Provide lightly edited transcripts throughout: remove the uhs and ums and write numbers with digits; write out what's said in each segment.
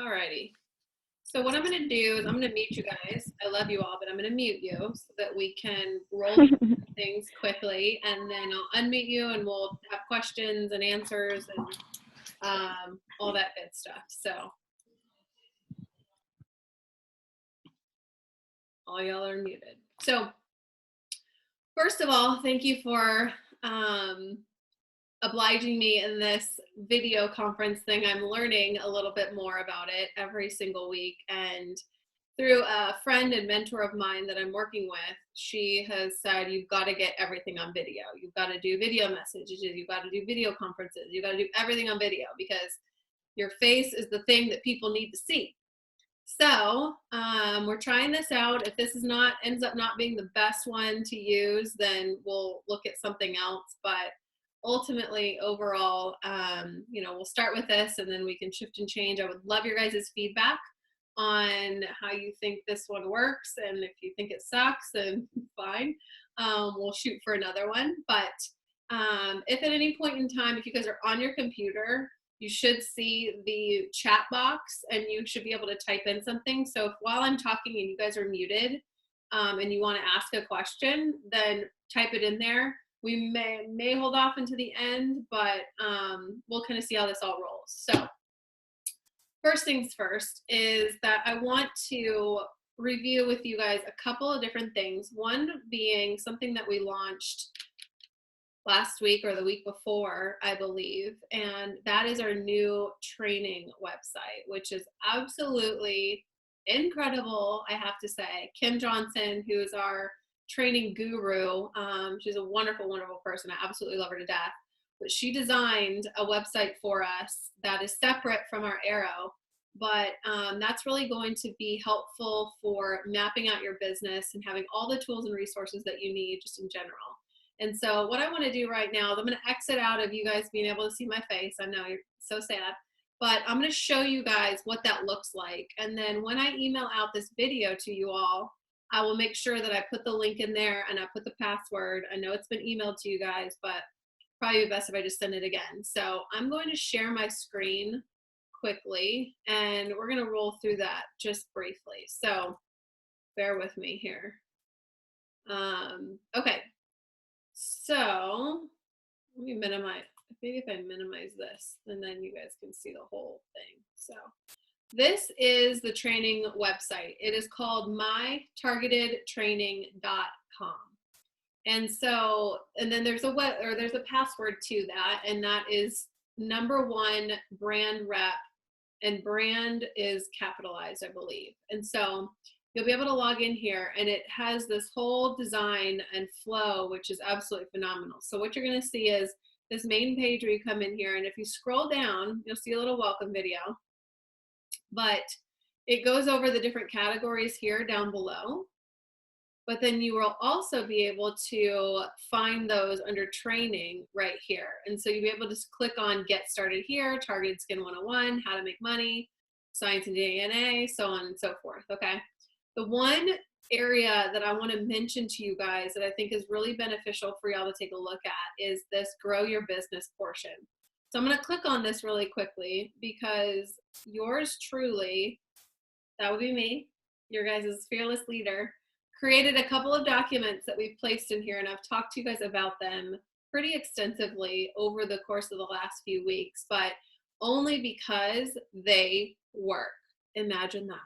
Alrighty. So what I'm going to do is I'm going to mute you guys. I love you all, but I'm going to mute you so that we can roll through things quickly, and then I'll unmute you and we'll have questions and answers and all that good stuff. So all y'all are muted. So first of all, thank you for obliging me in this video conference thing. I'm learning a little bit more about it every single week, and through a friend and mentor of mine that I'm working with, she has said, you've got to get everything on video. You've got to do video messages. You've got to do video conferences. You've got to do everything on video because your face is the thing that people need to see. So we're trying this out. If this is not ends up not being the best one to use, then we'll look at something else. But ultimately, overall, we'll start with this and then we can shift and change. I would love your guys' feedback on how you think this one works, and if you think it sucks, then fine, we'll shoot for another one. But if at any point in time, if you guys are on your computer, you should see the chat box and you should be able to type in something. So if while I'm talking and you guys are muted and you want to ask a question, then type it in there. We may hold off into the end, but we'll kind of see how this all rolls. So first things first is that I want to review with you guys a couple of different things. One being something that we launched last week or the week before, I believe, and that is our new training website, which is absolutely incredible, I have to say. Kim Johnson, who is our training guru, she's a wonderful, wonderful person. I absolutely love her to death. But she designed a website for us that is separate from our Arrow, but that's really going to be helpful for mapping out your business and having all the tools and resources that you need just in general. And so what I want to do right now is I'm going to exit out of you guys being able to see my face. I know you're so sad, but I'm going to show you guys what that looks like. And then when I email out this video to you all, I will make sure that I put the link in there and I put the password. I know it's been emailed to you guys, but probably best if I just send it again. So I'm going to share my screen quickly and we're going to roll through that just briefly. So bear with me here. Okay. So let me minimize, maybe if I minimize this, and then you guys can see the whole thing. So this is the training website. It is called mytargetedtraining.com. And so, and then there's a password to that, and that is #1 brand rep, and brand is capitalized, I believe. And so you'll be able to log in here, and it has this whole design and flow, which is absolutely phenomenal. So what you're going to see is this main page where you come in here, and if you scroll down, you'll see a little welcome video, but it goes over the different categories here down below. But then you will also be able to find those under training right here. And so you'll be able to just click on Get Started Here, Targeted Skin 101, How to Make Money, Science and DNA, so on and so forth, okay? The one area that I want to mention to you guys that I think is really beneficial for y'all to take a look at is this Grow Your Business portion. So I'm going to click on this really quickly because yours truly, that would be me, your guys' fearless leader, created a couple of documents that we've placed in here, and I've talked to you guys about them pretty extensively over the course of the last few weeks, but only because they work. Imagine that.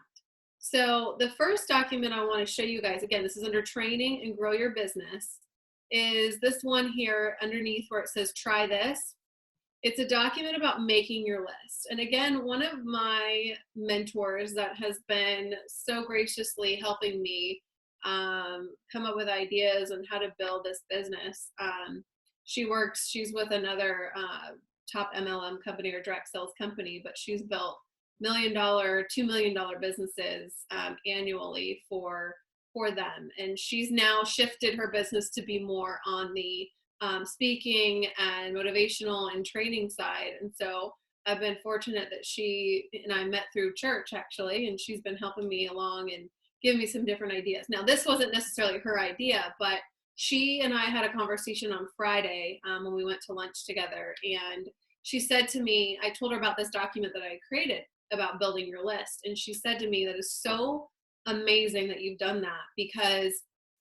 So the first document I want to show you guys, again, this is under training and grow your business, is this one here underneath where it says try this. It's a document about making your list. And again, one of my mentors that has been so graciously helping me come up with ideas on how to build this business. She's with another top MLM company or direct sales company, but she's built $1 million, $2 million businesses annually for them. And she's now shifted her business to be more on the speaking and motivational and training side. And so I've been fortunate that she and I met through church actually, and she's been helping me along and giving me some different ideas. Now, this wasn't necessarily her idea, but she and I had a conversation on Friday when we went to lunch together, and she said to me, I told her about this document that I created, about building your list. And she said to me, that is so amazing that you've done that, because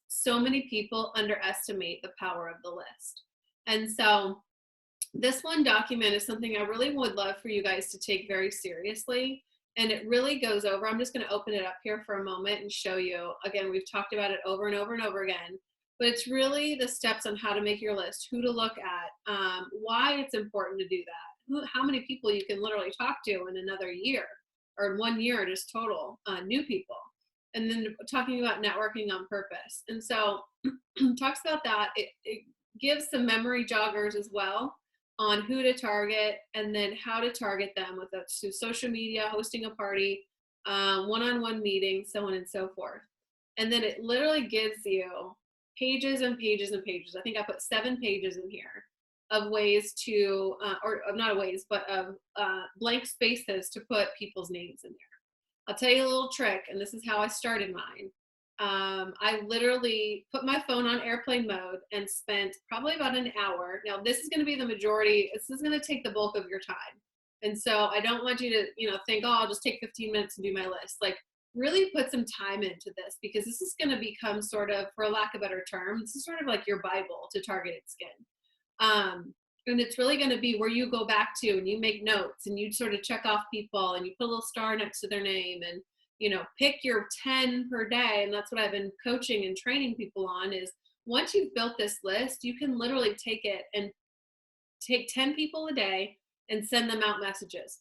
so many people underestimate the power of the list. And so this one document is something I really would love for you guys to take very seriously. And it really goes over, I'm just going to open it up here for a moment and show you. Again, we've talked about it over and over and over again, but it's really the steps on how to make your list, who to look at, why it's important to do that, how many people you can literally talk to in another year, or in 1 year, just total new people. And then talking about networking on purpose. And so talks about that. It gives some memory joggers as well on who to target, and then how to target them with social media, hosting a party, one-on-one meetings, so on and so forth. And then it literally gives you pages and pages and pages. I think I put 7 pages in here of ways to, or not ways, but of blank spaces to put people's names in there. I'll tell you a little trick, and this is how I started mine. I literally put my phone on airplane mode and spent probably about an hour. Now, this is going to be the majority. This is going to take the bulk of your time. And so I don't want you to, think, oh, I'll just take 15 minutes and do my list. Like, really put some time into this, because this is going to become sort of, for lack of a better term, this is sort of like your Bible to targeted skin. And it's really going to be where you go back to and you make notes and you sort of check off people and you put a little star next to their name, and pick your 10 per day. And that's what I've been coaching and training people on, is once you've built this list, you can literally take it and take 10 people a day and send them out messages.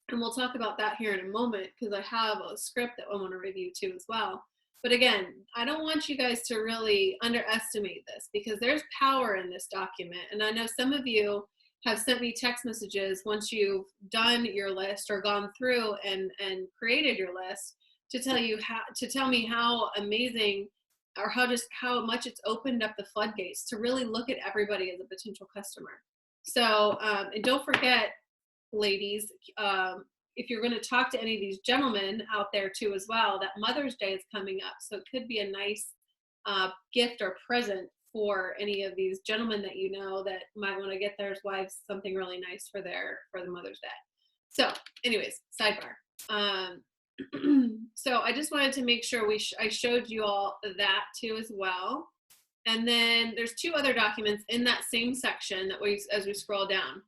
And we'll talk about that here in a moment, because I have a script that I want to review too as well. But again, I don't want you guys to really underestimate this, because there's power in this document. And I know some of you have sent me text messages once you've done your list or gone through and created your list, to tell me how amazing, or how much it's opened up the floodgates to really look at everybody as a potential customer. So, and don't forget, ladies, if you're going to talk to any of these gentlemen out there too as well, that Mother's Day is coming up. So it could be a nice gift or present for any of these gentlemen that that might want to get their wives something really nice for the Mother's Day. So anyways, sidebar. So I just wanted to make sure I showed you all that too as well. And then there's 2 other documents in that same section that as we scroll down.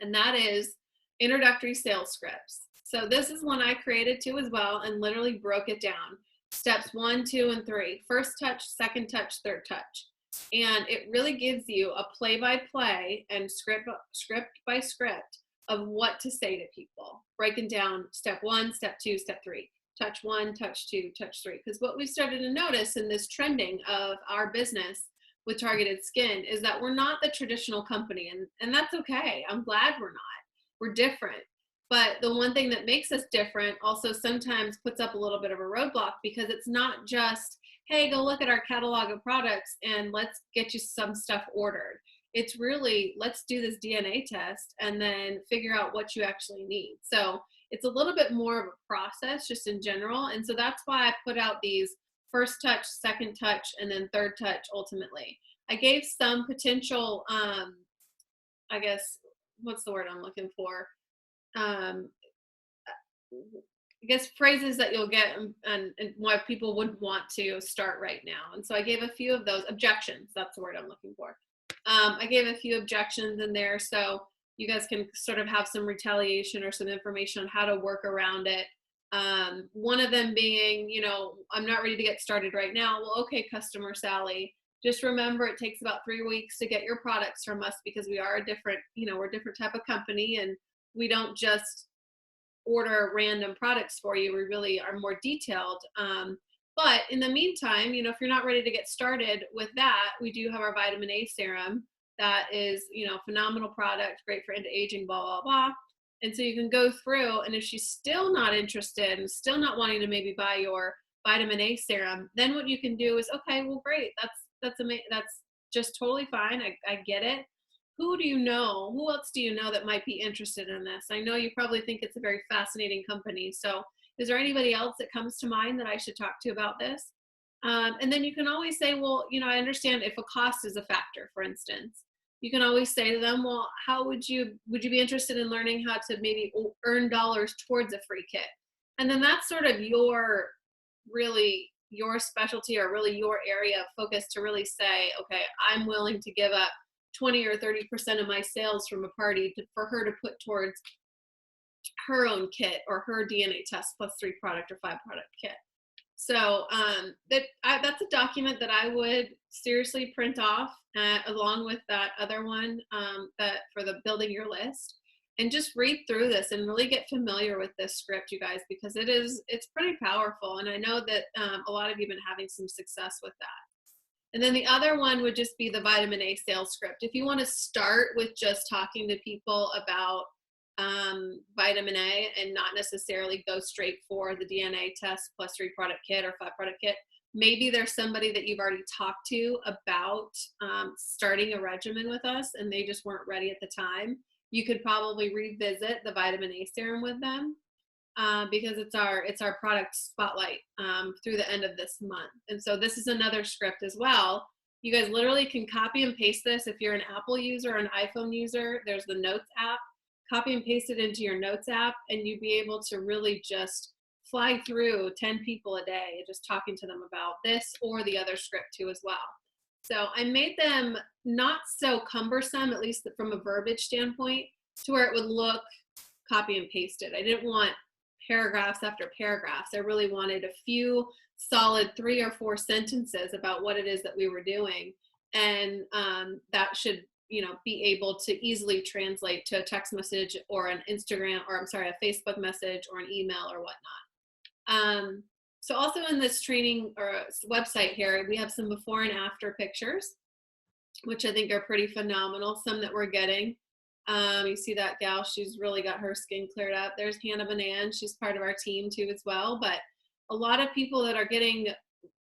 And that is introductory sales scripts. So this is one I created too as well, and literally broke it down. Steps 1, 2, and 3. First touch, second touch, third touch. And it really gives you a play-by-play and script by script of what to say to people. Breaking down step 1, step 2, step 3. Touch 1, touch 2, touch 3. Because what we started to notice in this trending of our business with targeted skin is that we're not the traditional company. And that's okay. I'm glad we're not. We're different. But the one thing that makes us different also sometimes puts up a little bit of a roadblock, because it's not just, hey, go look at our catalog of products and let's get you some stuff ordered. It's really, let's do this DNA test and then figure out what you actually need. So it's a little bit more of a process just in general. And so that's why I put out these first touch, second touch, and then third touch ultimately. I gave some potential, I guess, what's the word I'm looking for? I guess phrases that you'll get and why people wouldn't want to start right now. And so I gave a few of those objections. That's the word I'm looking for. I gave a few objections in there, so you guys can sort of have some retaliation or some information on how to work around it. One of them being, I'm not ready to get started right now. Well, okay, customer Sally, just remember it takes about 3 weeks to get your products from us, because we are we're a different type of company, and we don't just order random products for you. We really are more detailed. But in the meantime, if you're not ready to get started with that, we do have our vitamin A serum that is, phenomenal product, great for anti-aging, blah, blah, blah. And so you can go through, and if she's still not interested and still not wanting to maybe buy your vitamin A serum, then what you can do is, okay, well, great. That's amazing. That's just totally fine. I get it. Who else do you know that might be interested in this? I know you probably think it's a very fascinating company. So is there anybody else that comes to mind that I should talk to about this? And then you can always say, well, I understand if a cost is a factor, for instance. you can always say to them, well, how would you be interested in learning how to maybe earn dollars towards a free kit? And then that's sort of really your specialty, or really your area of focus, to really say, okay, I'm willing to give up 20 or 30% of my sales from a party for her to put towards her own kit or her DNA test plus 3 product or 5 product kit. So that's a document that I would seriously print off, along with that other one, that for the building your list, and just read through this and really get familiar with this script, you guys, because it's pretty powerful. And I know that a lot of you have been having some success with that. And then the other one would just be the vitamin A sales script. If you want to start with just talking to people about vitamin A and not necessarily go straight for the DNA test plus 3 product kit or 5 product kit, maybe there's somebody that you've already talked to about starting a regimen with us and they just weren't ready at the time. You could probably revisit the vitamin A serum with them, because it's our product spotlight through the end of this month. And so this is another script as well. You guys literally can copy and paste this. If you're an Apple user or an iPhone user, there's the Notes app. Copy and paste it into your Notes app, and you'd be able to really just fly through 10 people a day, just talking to them about this or the other script too as well. So I made them not so cumbersome, at least from a verbiage standpoint, to where it would look copy and pasted. I didn't want paragraphs after paragraphs. I really wanted a few solid 3 or 4 sentences about what it is that we were doing. And that should, be able to easily translate to a text message or an Instagram, or a Facebook message or an email or whatnot. So also in this training or website here, we have some before and after pictures, which I think are pretty phenomenal. Some that we're getting. You see that gal, she's really got her skin cleared up. There's Hannah Banan, she's part of our team too as well. But a lot of people that are getting,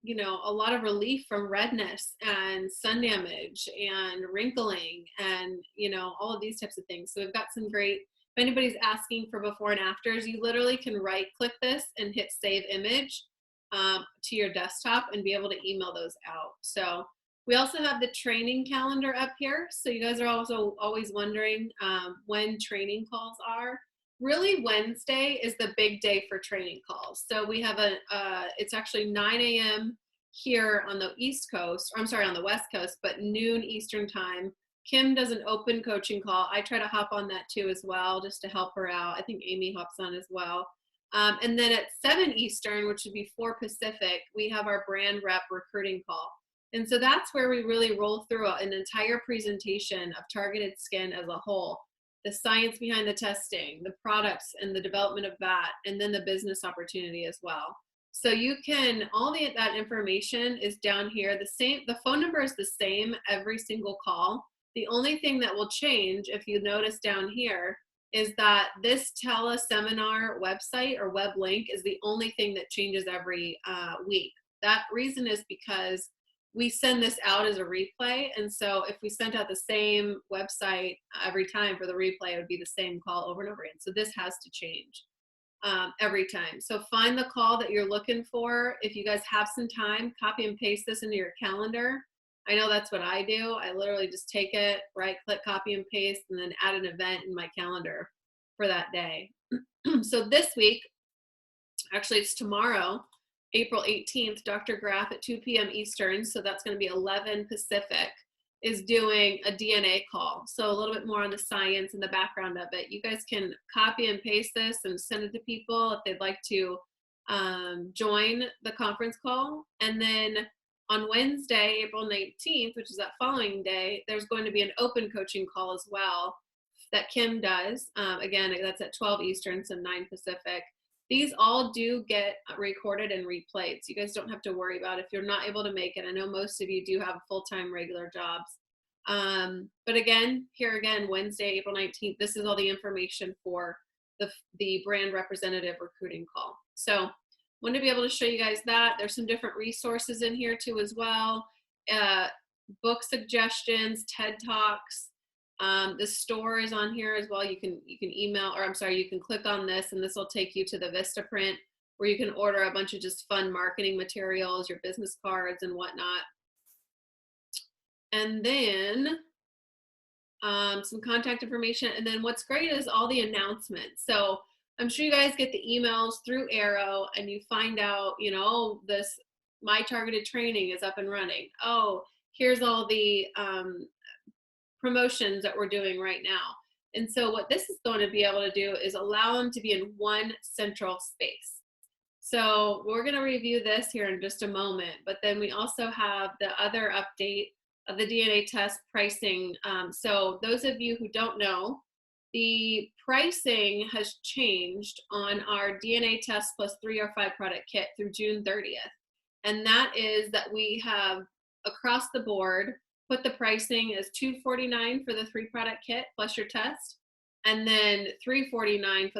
a lot of relief from redness and sun damage and wrinkling and, all of these types of things. So we've got some great, if anybody's asking for before and afters, you literally can right click this and hit save image to your desktop and be able to email those out. So we also have the training calendar up here. So you guys are also always wondering when training calls are. Really, Wednesday is the big day for training calls. So we have it's actually 9 a.m. here on the East Coast, or on the West Coast, but noon Eastern time. Kim does an open coaching call. I try to hop on that too as well, just to help her out. I think Amy hops on as well. And then at 7 Eastern, which would be 4 Pacific, we have our brand rep recruiting call. And so that's where we really roll through an entire presentation of targeted skin as a whole, the science behind the testing, the products and the development of that, and then the business opportunity as well. So you can, that information is down here. The phone number is the same every single call. The only thing that will change, if you notice down here, is that this teleseminar website or web link is the only thing that changes every week. That reason is because we send this out as a replay. And so if we sent out the same website every time for the replay, it would be the same call over and over again. So this has to change every time. So find the call that you're looking for. If you guys have some time, copy and paste this into your calendar. I know that's what I do. I literally just take it, right click, copy and paste, and then add an event in my calendar for that day. So this week, actually it's tomorrow, April 18th, Dr. Graff at 2 p.m. Eastern, so that's going to be 11 Pacific, is doing a DNA call. So a little bit more on the science and the background of it. You guys can copy and paste this and send it to people if they'd like to join the conference call. And then on Wednesday, April 19th, which is that following day, there's going to be an open coaching call as well that Kim does. Again, that's at 12 Eastern, so 9 Pacific. These all do get recorded and replayed, so you guys don't have to worry about if you're not able to make it. I know most of you do have full-time regular jobs. But again, Wednesday, April 19th, this is all the information for the brand representative recruiting call. So wanted to be able to show you guys that. There's some different resources in here too as well. Book suggestions, TED Talks. The store is on here as well. You can email, or you can click on this and this will take you to the Vistaprint where you can order a bunch of just fun marketing materials, your business cards and whatnot. And then some contact information, and then what's great is all the announcements. So I'm sure you guys get the emails through Arrow, and you find out, you know, oh, this my targeted training is up and running. Oh, here's all the promotions that we're doing right now. And so what this is going to be able to do is allow them to be in one central space. So we're going to review this here in just a moment, but then we also have the other update of the DNA test pricing. So those of you who don't know, the pricing has changed on our DNA test plus 3 or 5 product kit through June 30th. And that is that we have across the board put the pricing as $249 for the 3 product kit plus your test, and then $349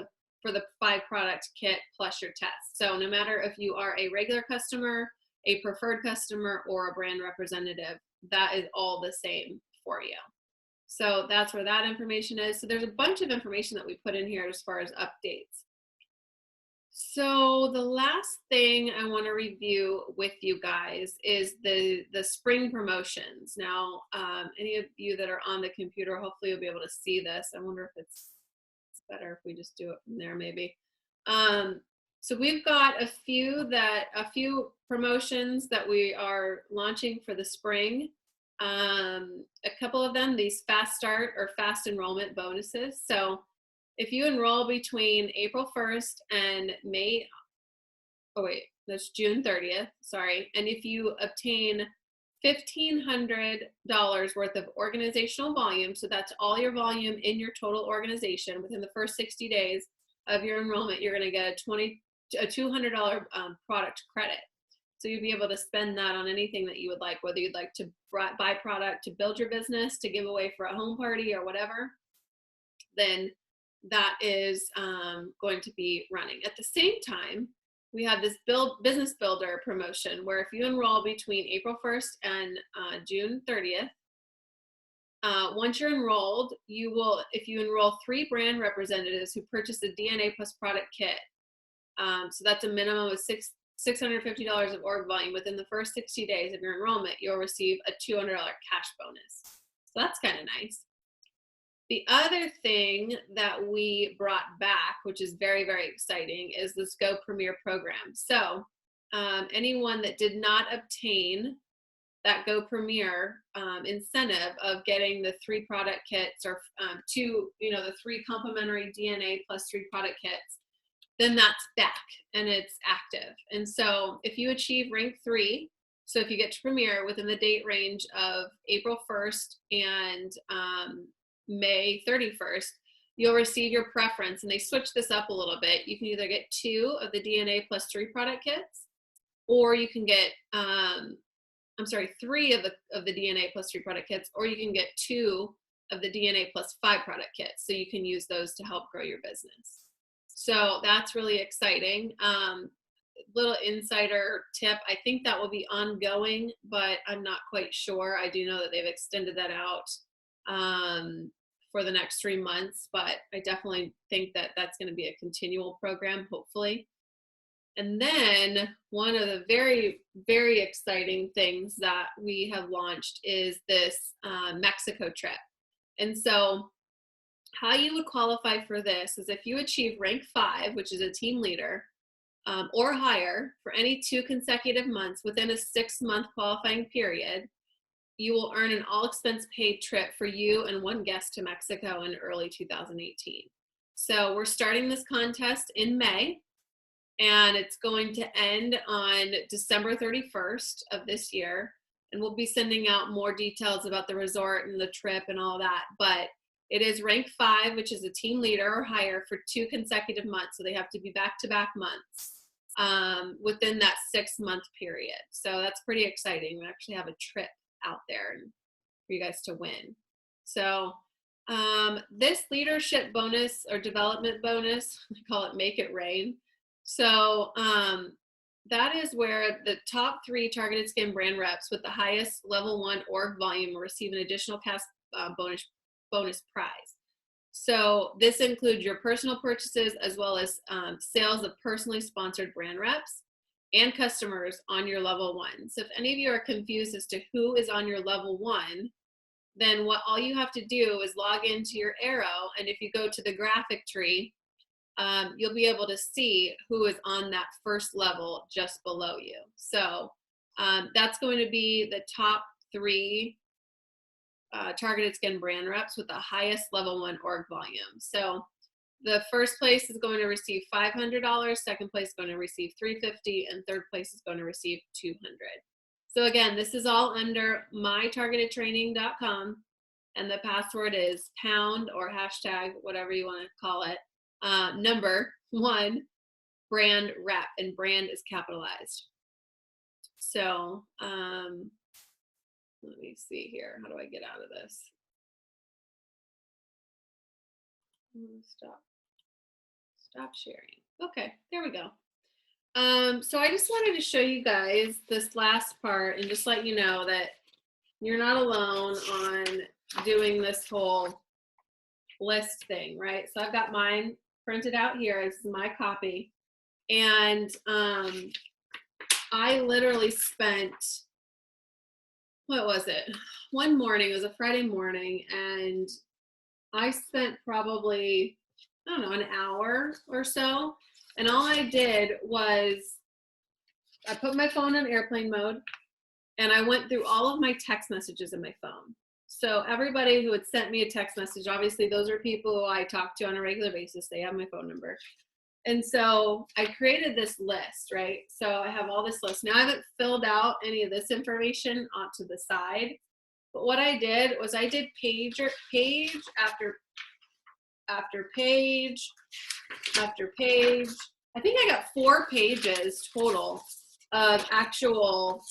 for the 5 product kit plus your test. So no matter if you are a regular customer, a preferred customer, or a brand representative, that is all the same for you. So that's where that information is. So there's a bunch of information that we put in here as far as updates. So the last thing I want to review with you guys is the spring promotions. Now, any of you that are on the computer, hopefully you'll be able to see this. I wonder if it's better if we just do it from there, maybe. So we've got a few promotions that we are launching for the spring. A couple of them, these fast start or fast enrollment bonuses. So if you enroll between April 1st and that's June 30th, sorry. And if you obtain $1,500 worth of organizational volume, so that's all your volume in your total organization within the first 60 days of your enrollment, you're going to get a $200 product credit. So you'll be able to spend that on anything that you would like, whether you'd like to buy product to build your business, to give away for a home party or whatever, then that is going to be running. At the same time, we have this business builder promotion where if you enroll between April 1st and June 30th, once you're enrolled, if you enroll 3 brand representatives who purchase a DNA plus product kit, so that's a minimum of $650 of org volume within the first 60 days of your enrollment, you'll receive a $200 cash bonus. So that's kind of nice. The other thing that we brought back, which is very, very exciting, is this Go Premier program. So anyone that did not obtain that Go Premier incentive of getting the 3 product kits or the 3 complimentary DNA plus 3 product kits, then that's back and it's active. And so if you achieve rank 3, so if you get to Premier within the date range of April 1st and May 31st, you'll receive your preference. And they switch this up a little bit. You can either get 2 of the DNA plus 3 product kits, or you can get 3 of the DNA plus 3 product kits, or you can get 2 of the DNA plus 5 product kits. So you can use those to help grow your business. So that's really exciting. Little insider tip, I think that will be ongoing, but I'm not quite sure. I do know that they've extended that out for the next 3 months, but I definitely think that that's going to be a continual program, hopefully. And then one of the very, very exciting things that we have launched is this Mexico trip. And so how you would qualify for this is if you achieve rank 5, which is a team leader, or higher for any 2 consecutive months within a 6-month qualifying period, you will earn an all-expense paid trip for you and 1 guest to Mexico in early 2018. So we're starting this contest in May, and it's going to end on December 31st of this year. And we'll be sending out more details about the resort and the trip and all that. But it is rank 5, which is a team leader or higher for 2 consecutive months. So they have to be back-to-back months within that 6-month period. So that's pretty exciting. We actually have a trip out there for you guys to win. So this leadership bonus or development bonus, I call it Make It Rain. So that is where the top 3 targeted skin brand reps with the highest level 1 org volume will receive an additional cash bonus prize. So this includes your personal purchases as well as sales of personally sponsored brand reps and customers on your level 1. So if any of you are confused as to who is on your level 1, then all you have to do is log into your Arrow. And if you go to the graphic tree, you'll be able to see who is on that first level just below you. So that's going to be the top 3 targeted skin brand reps with the highest level 1 org volume. So the first place is going to receive $500, second place is going to receive $350, and third place is going to receive $200. So again, this is all under mytargetedtraining.com, and the password is pound or hashtag, whatever you want to call it, number 1 brand rep, and brand is capitalized. So let me see here. How do I get out of this? Stop sharing. Okay, there we go. So I just wanted to show you guys this last part and just let you know that you're not alone on doing this whole list thing, right? So I've got mine printed out here. This is my copy. And I literally spent, what was it? One morning, it was a Friday morning, and I spent probably, I don't know, an hour or so. And all I did was I put my phone on airplane mode, and I went through all of my text messages in my phone. So everybody who had sent me a text message, obviously those are people who I talk to on a regular basis. They have my phone number. And so I created this list, right? So I have all this list. Now I haven't filled out any of this information onto the side. But what I did was I did page after page after page. I think I got 4 pages total of actual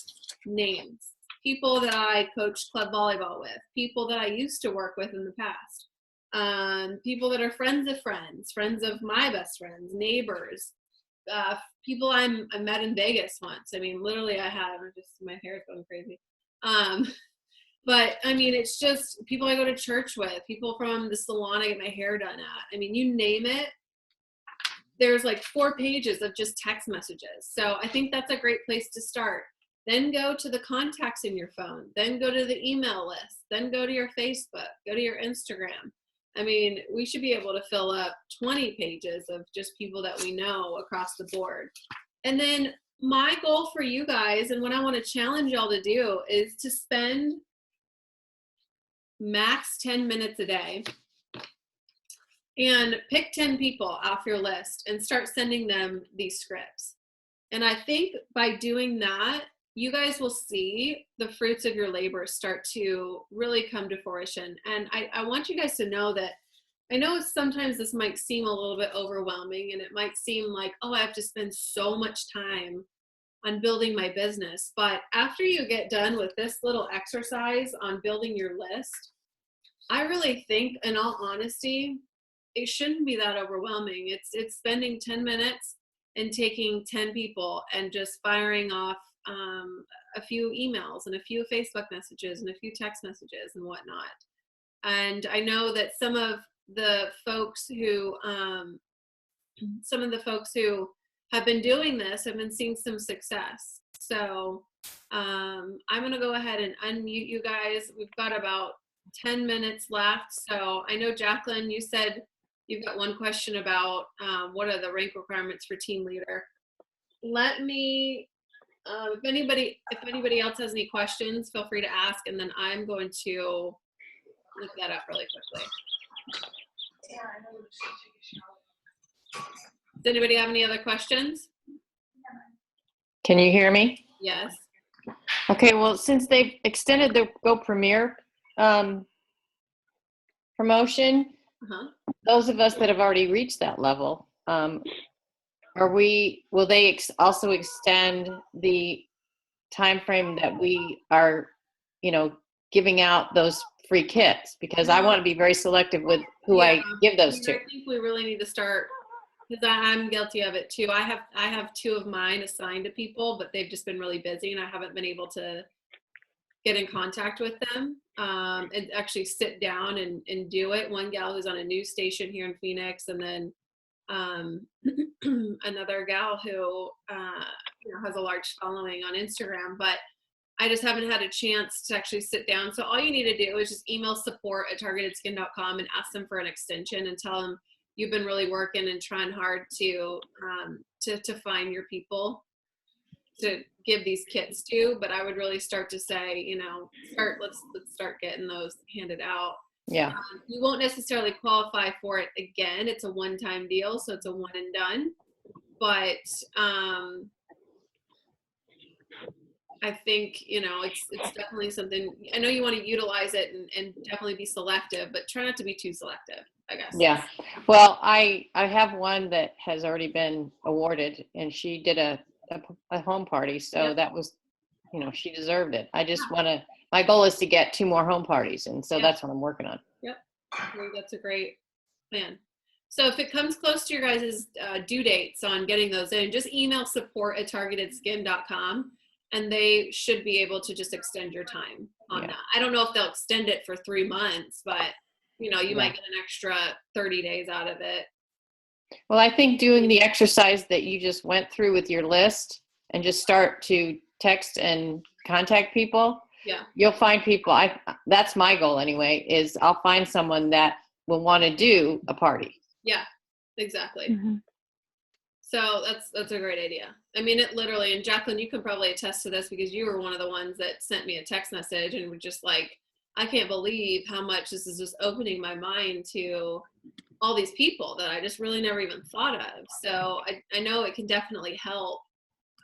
names. People that I coached club volleyball with, people that I used to work with in the past, people that are friends of my best friends, neighbors, people I met in Vegas once. I mean, literally I have, just my hair is going crazy. But I mean, it's just people I go to church with, people from the salon I get my hair done at. I mean, you name it, there's like 4 pages of just text messages. So I think that's a great place to start. Then go to the contacts in your phone, then go to the email list, then go to your Facebook, go to your Instagram. I mean, we should be able to fill up 20 pages of just people that we know across the board. And then my goal for you guys, and what I want to challenge y'all to do, is to spend max 10 minutes a day and pick 10 people off your list and start sending them these scripts. And I think by doing that, you guys will see the fruits of your labor start to really come to fruition. And I want you guys to know that I know sometimes this might seem a little bit overwhelming, and it might seem like, oh, I have to spend so much time on building my business. But after you get done with this little exercise on building your list, I really think, in all honesty, it shouldn't be that overwhelming. It's spending 10 minutes and taking 10 people and just firing off a few emails and a few Facebook messages and a few text messages and whatnot. And I know that some of the folks who have been doing this have been seeing some success. So I'm going to go ahead and unmute you guys. We've got about 10 minutes left. So I know, Jacqueline, you said you've got one question about what are the rank requirements for team leader. Let me, if anybody else has any questions, feel free to ask, and then I'm going to look that up really quickly. Does anybody have any other questions? Can you hear me? Yes. Okay, well, since they've extended the Go Premier promotion, those of us that have already reached that level, will they also extend the time frame that we are, giving out those free kits? Because I want to be very selective with who I give those to. I think we really need to start, because I'm guilty of it too. I have 2 of mine assigned to people, but they've just been really busy, and I haven't been able to get in contact with them and actually sit down and do it. One gal who's on a news station here in Phoenix, and then another gal who has a large following on Instagram. But I just haven't had a chance to actually sit down. So all you need to do is just email support@targetedskin.com and ask them for an extension and tell them you've been really working and trying hard to find your people to give these kits to. But I would really start to say, you know, let's start getting those handed out. Yeah. You won't necessarily qualify for it again. It's a one-time deal, so it's a one and done. But I think, you know, it's definitely something. I know you want to utilize it and definitely be selective, but try not to be too selective, I guess. Yeah. Well, I have one that has already been awarded, and she did a home party, so Yep. that was, you know, she deserved it. I just want to. My goal is to get 2 more home parties, and so that's what I'm working on. Yep. I think that's a great plan. So if it comes close to your guys' due dates on getting those in, just email support@targetedskin.com, and they should be able to just extend your time on that. I don't know if they'll extend it for 3 months, but you know, you might get an extra 30 days out of it. Well, I think doing the exercise that you just went through with your list and just start to text and contact people. Yeah. You'll find people. That's my goal anyway, is I'll find someone that will want to do a party. Yeah, exactly. Mm-hmm. So that's a great idea. I mean, it literally, and Jacqueline, you can probably attest to this because you were one of the ones that sent me a text message and were just like, I can't believe how much this is just opening my mind to all these people that I just really never even thought of. So I know it can definitely help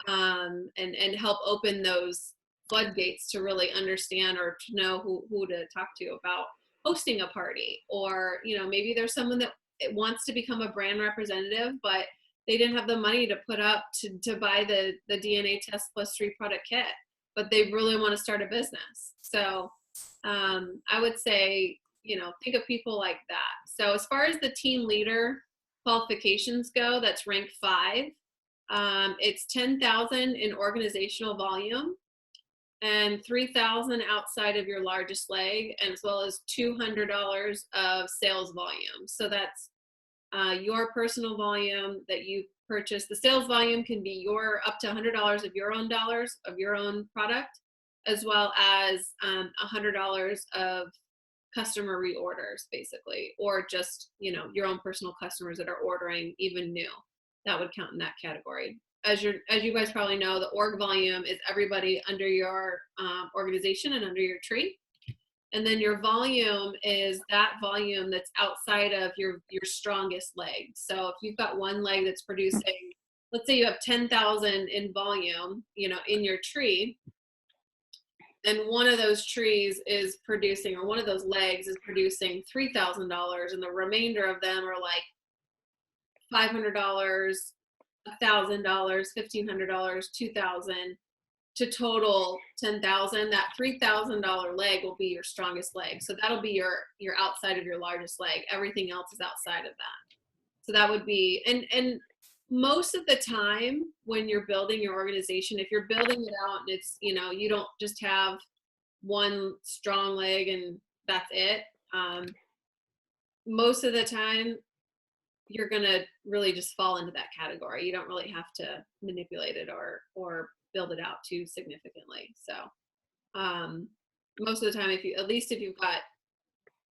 and help open those floodgates to really understand or to know who to talk to about hosting a party. Or, you know, maybe there's someone that wants to become a brand representative, but they didn't have the money to put up to buy the DNA test plus 3 product kit, but they really want to start a business. So I would say, you know, think of people like that. So as far as the team leader qualifications go, that's rank 5. It's 10,000 in organizational volume and 3,000 outside of your largest leg, as well as $200 of sales volume. So that's your personal volume that you purchase. The sales volume can be your up to $100 of your own dollars of your own product, as well as $100 of customer reorders, basically, or just, you know, your own personal customers that are ordering even new. That would count in that category. As you guys probably know, the org volume is everybody under your organization and under your tree. And then your volume is that volume that's outside of your strongest leg. So if you've got one leg that's producing, let's say you have 10,000 in volume, you know, in your tree, and one of those trees is producing, or one of those legs is producing $3,000, and the remainder of them are like $500, $1,000, $1,500, $2,000, to total 10,000. That $3,000 leg will be your strongest leg. So that'll be your outside of your largest leg. Everything else is outside of that. So that would be, and most of the time when you're building your organization, if you're building it out and it's, you know, you don't just have one strong leg and that's it. Most of the time you're going to really just fall into that category. You don't really have to manipulate it or build it out too significantly. So most of the time, if you've got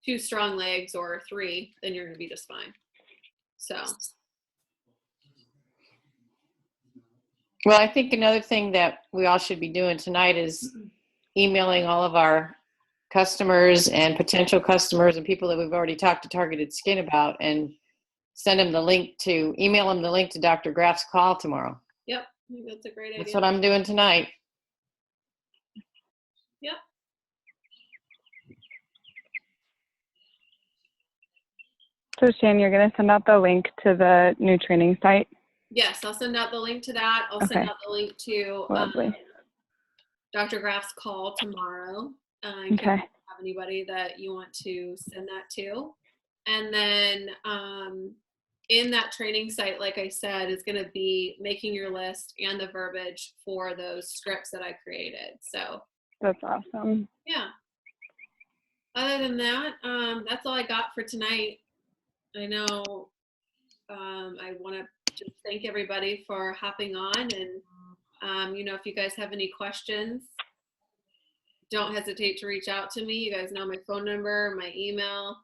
2 strong legs or 3, then you're going to be just fine. So. Well, I think another thing that we all should be doing tonight is emailing all of our customers and potential customers and people that we've already talked to Targeted Skin about, and email them the link to Dr. Graf's call tomorrow. Yep, I think that's a great idea. That's what I'm doing tonight. Yep. So Shan, you're going to send out the link to the new training site? Yes, I'll send out the link to that. I'll send out the link to Dr. Graf's call tomorrow. In case you have anybody that you want to send that to. And then in that training site, like I said, is going to be making your list and the verbiage for those scripts that I created. So that's awesome. Yeah. Other than that, that's all I got for tonight. I know I want to just thank everybody for hopping on, and you know, if you guys have any questions, don't hesitate to reach out to me. You guys know my phone number, my email.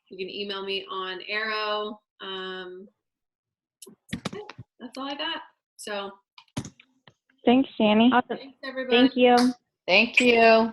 You can email me on Arrow. That's all I got. So Thanks, Shani. Awesome. thanks, everybody. Thank you. Thank you.